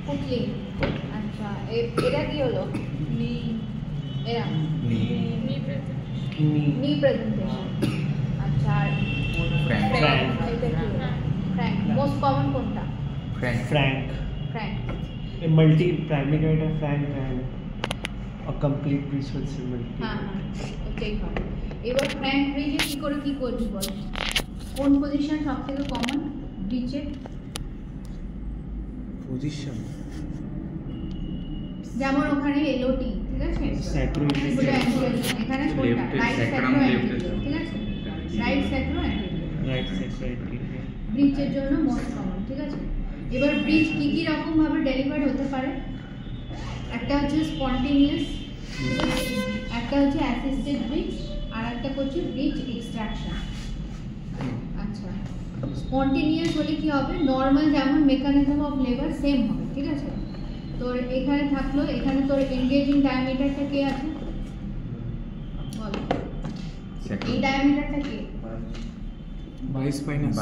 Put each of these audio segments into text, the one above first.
পুটলি। আচ্ছা এটা কি হলো? নি এরা নি প্রেজেন্টেশন। আচ্ছা Frank. এটা কি হলো? ফ্র্যাঙ্ক। মোস্ট কমন কোনটা? Frank. A multi-primary writer Frank and a complete bridge with multi. হ্যাঁ ওটাই হবে। এবার ফ্র্যাঙ্ক ব্রিজে কি করে কি করবি বল? কোন পজিশন সবথেকে কমন ব্রিজে? Position. যেমন ওখানে এলওটি, ঠিক আছে? Sacrum. এখানে কোনটা? রাইট স্যাক্রো অ্যান্টেরিয়র, ঠিক আছে? Right স্যাক্রো anterior. Right side. ব্রিজের জন্য মোস্ট কমন, ঠিক আছে? এবার ব্রিজ কি কি রকম ভাবে ডেলিভার্ড হতে পারে? একটা হচ্ছে স্পন্টেনিয়াস, একটা হচ্ছে অ্যাসিস্টেড ব্রিজ, আর একটা হচ্ছে ব্রিজ এক্সট্রাকশন। আচ্ছা স্পন্টেনিয়াস হলে কি হবে? নর্মাল যেমন মেকানিজম অফ লেবার সেম হবে, ঠিক আছে? তোর এখানে থাকলো, এখানে তোর এনগেজিং ডায়ামিটারটা কে আছে বল? এই ডায়ামিটারটা কে? Bispinous.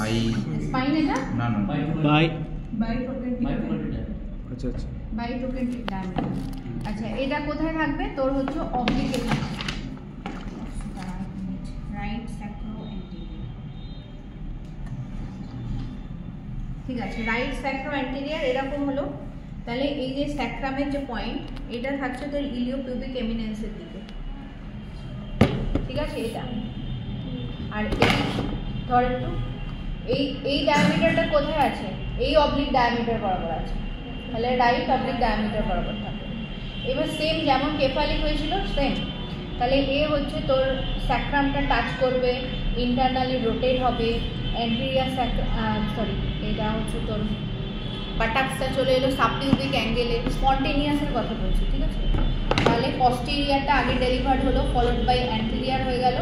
স্পাইন এটা? No. By. আচ্ছা। বাইটোকেন্ট্রিক ডায়ামিটার। আচ্ছা এটা কোথায় থাকবে? তোর হচ্ছে অবলিকে থাকবে। রাইট স্যাক্রো অ্যান্টেরিয়র, ঠিক আছে? রাইট স্যাক্রো অ্যান্টেরিয়র এরকম হলো। তাহলে এই যে স্যাক্রামের যে পয়েন্ট, এটা থাকছে তোর ইলিওপিউবিক এমিনেন্সের দিকে, ঠিক আছে? এটা আর ধর একটু এই ডায়ামিটারটা কোথায় আছে? এই অবলিক ডায়ামিটার বরাবর আছে, তাহলে রাইট অবলিক ডায়ামিটার বরাবর থাকে। এবার সেম যেমন কেফালিক হয়েছিল সেম, তাহলে এ হচ্ছে তোর স্যাক্রামটা টাচ করবে, ইন্টারনালি রোটেট হবে, অ্যান্টেরিয়ার এটা হচ্ছে তোর বাটাক্সটা চলে এলো সাবটিউবিক অ্যাঙ্গেলে। স্পন্টেনিয়াসের কথা বলছি, ঠিক আছে? তাহলে পস্টেরিয়ারটা আগে ডেলিভার্ড হলো, ফলোড বাই অ্যান্টেরিয়ার হয়ে গেল।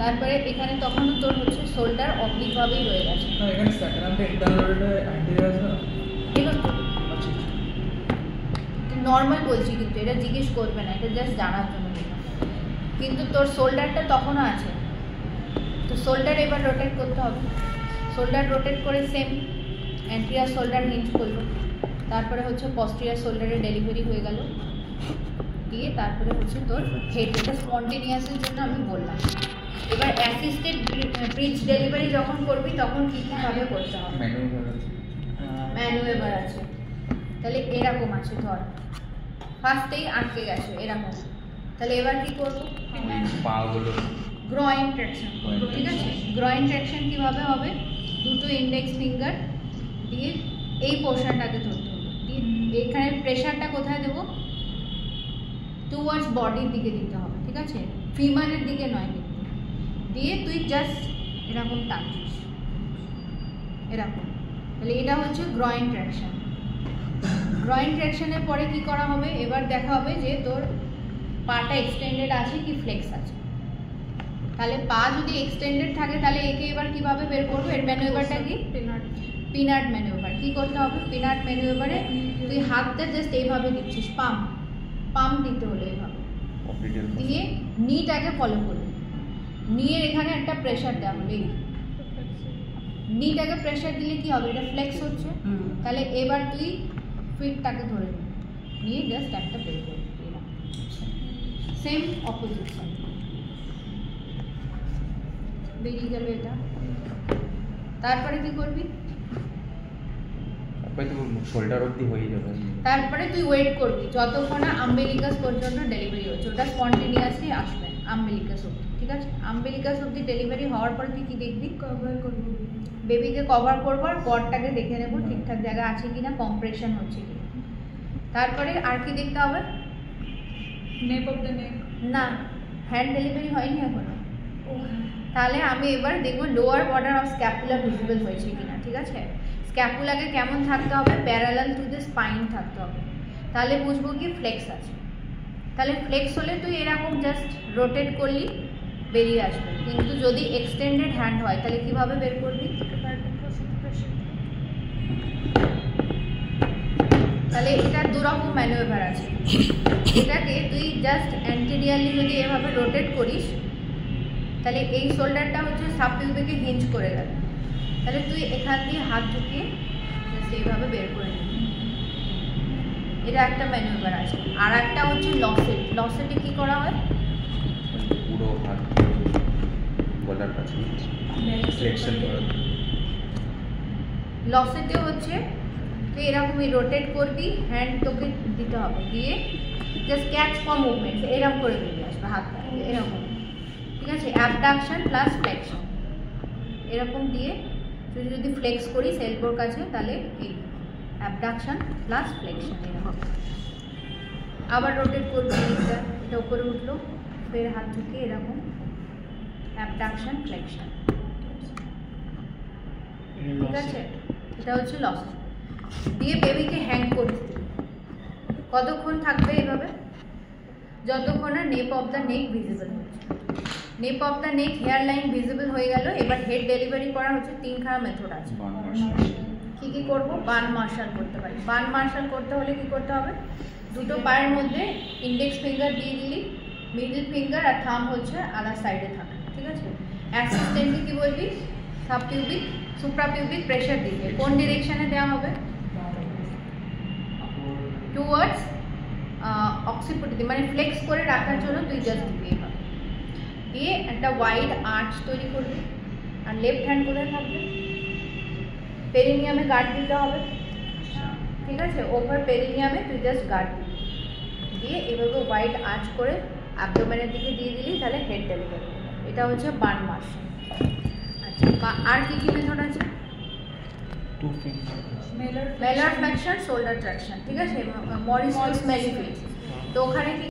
তারপরে এখানে তখন তোর হচ্ছে শোল্ডার অবলিকভাবেই রয়ে গেছে। এখানে স্যাক্রামটা ইন্টারনাল অ্যান্টেরিয়র আছে না? আচ্ছা। নর্মাল বলছি, কিন্তু এটা জিজ্ঞেস করবে না, এটা জাস্ট জানার জন্য। কিন্তু তোর শোল্ডারটা তখনও আছে, তো শোল্ডার এবার রোটেট করতে হবে। শোল্ডার রোটেট করে সেম অ্যান্টেরিয়র শোল্ডার হিঞ্জ করলো, তারপরে হচ্ছে পস্টেরিয়র শোল্ডারে ডেলিভারি হয়ে গেল, দিয়ে তারপরে হচ্ছে তোর হেড। এটা স্পন্টেনিয়াসের জন্য আমি বললাম। এবার অ্যাসিস্টেড ব্রিজ ডেলিভারি যখন করবি তখন কী কীভাবে করতে হবে? ম্যানুয়েভার আছে। তাহলে এরকম আছে, ধর ফার্স্টেই আটকে গেছে এরকম, তাহলে এবার কি করবো? গ্রয়েন ট্র্যাকশন, ঠিক আছে? গ্রয়েন ট্র্যাকশন কীভাবে হবে? দুটো ইন্ডেক্স ফিঙ্গার দিয়ে এই পোর্শনটাকে ধরতে হবে, দিয়ে এখানে প্রেশারটা কোথায় দেবো? টুয়ার্ডস বডির দিকে দিতে হবে, ঠিক আছে? ফিমারের দিকে নয় কিন্তু। দিয়ে তুই জাস্ট এরকম টানছিস, এরকম। তাহলে এটা হচ্ছে গ্রয়েন ট্র্যাকশন। গ্রয়েন ট্র্যাকশনের পরে কি করা হবে? এবার দেখা হবে যে তোর পাটা এক্সটেন্ডেড আছে কি ফ্লেক্স আছে। তাহলে পা যদি এক্সটেন্ডেড থাকে তাহলে একে এবার কিভাবে বের করবো? এর ম্যানুভারটা কি? Peanut manoeuvre. কি করতে হবে? পিনাট ম্যানুভারে তুই হাতটা জাস্ট এইভাবে দিচ্ছিস, পাম্প দিতে হলো এইভাবে, দিয়ে নিটাকে ফলো করবি। নিয়ের এখানে একটা প্রেশার দেওয়া হলো, এই নিটাকে প্রেশার দিলে কি হবে? এটা ফ্লেক্স হচ্ছে। তাহলে এবার তুই ফিটটাকে ধরে নিয়ে জাস্ট একটা বের করবি, সেম অপোজিট সাইড বেরিয়ে যাবে এটা। তারপরে কি করবি? শোল্ডার অবধি হয়ে যাবে। তারপরে তুই ওয়েট করবি যতক্ষণ না আম্বেলিকাস পর্যন্ত ডেলিভারি হচ্ছে, ওটা স্পন্টেনিয়াসলি আসবে আম্বেলিকাস অবধি, ঠিক আছে? আম্বেলিকাস অবধি ডেলিভারি হওয়ার পরে তুই কি দেখবি? কভার করবি, বেবিকে কভার করবো, আর কর্ডটাকে দেখে নেবো ঠিকঠাক জায়গা আছে কিনা, কম্প্রেশন হচ্ছে কিনা। তারপরে আর কি দেখতে হবে? নেক অফ দ্য নেক। না, হ্যান্ড ডেলিভারি হয়নি এখনো। তাহলে আমি এবার দেখবো lower border of scapula visible হয়েছে কিনা, ঠিক আছে? স্ক্যাপুলাকে কেমন থাকতে হবে? প্যারালাল টু দ্য স্পাইন থাকতে হবে, তাহলে বুঝবো কি ফ্লেক্স আছে। তাহলে ফ্লেক্স হলে তুই এরকম জাস্ট রোটেট করলি, বেরিয়ে আসবে। কিন্তু যদি এক্সটেন্ডেড হ্যান্ড হয় তাহলে কিভাবে বের করবি? তাহলে এটা দুরকম ম্যানুভার আছে। এটাকে তুই জাস্ট অ্যান্টেরিয়রলি যদি এভাবে রোটেট করিস তাহলে এই শোল্ডারটা হচ্ছে সাবপিউবিকে হিঞ্জ করে গেল, তাহলে তুই এখান দিয়ে হাত ঢুকিয়ে জাস্ট এইভাবে বের করে নিবি। এটা একটা ম্যানুভার আছে। আর একটা হচ্ছে লসেট। লসেটে কি করা হয়? পুরো হাত গলার কাছে ফ্লেক্সন করা। লসেটে হচ্ছে তুই এরকমই রোটেট করবি, হ্যান্ড তোকে দিতে হবে, দিয়ে জাস্ট ক্যাচ ফর মুভমেন্ট এরকম করে বেরিয়ে আসবে হাতটা এরকম, ঠিক আছে? অ্যাবডাকশন প্লাস ফ্লেকশন এরকম দিয়ে তুই যদি ফ্লেক্স করিস এলবোর কাছে তাহলে এই অ্যাবডাকশন প্লাস ফ্লেকশন এরকম। আবার রোটেট করবি, এটা উপরে উঠলো, ফের হাত থেকে এরকম অ্যাবডাকশন ফ্লেকশন, ঠিক আছে? এটা হচ্ছে লস। দিয়ে বেবিকে হ্যাং করতে কতক্ষণ থাকবে এইভাবে? যতক্ষণ না nape of the neck visible হচ্ছে। Nape of the neck hairline visible হয়ে গেল। এবার হেড ডেলিভারি করা হচ্ছে তিনখানা মেথড আছে। কি কি করব? বান মার্শাল করতে পারি। বান মার্শাল করতে হলে কি করতে হবে? দুটো পায়ের মধ্যে ইন্ডেক্স ফিঙ্গার দিয়ে দিলি, মিডল ফিঙ্গার আর থাম হচ্ছে আলাদা সাইডে থাকে, ঠিক আছে? অ্যাসিস্ট্যান্টকে কি বলবি? সাবপিউবিক সুপ্রাপিউবিক প্রেশার দিবে। কোন ডিরেকশনে দেওয়া হবে? টুয়ার্ডস অক্সিপিটালি, মানে ফ্লেক্স করে রাখার জন্য তুই জাস্ট দিবি এভাবে। দিয়ে একটা ওয়াইড আর্চ তৈরি করবি। আর লেফট হ্যান্ড কোথায় থাকবে? পেরিনিয়ামে গার্ড দিতে হবে, ঠিক আছে? ওভার পেরিনিয়ামে তুই জাস্ট গার্ড দিবি, দিয়ে এভাবে ওয়াইড আর্চ করে অ্যাবডোমেনের দিকে দিয়ে দিলি, তাহলে হেড ডেলিভারি। এটা হচ্ছে বার্ন মার্শাল। আচ্ছা, আর কি কি মেথড আছে? মেলার ফ্লেকশন, শোল্ডার ট্র্যাকশন, ঠিক আছে? মরিস মেলিফিট। তো ওখানে কি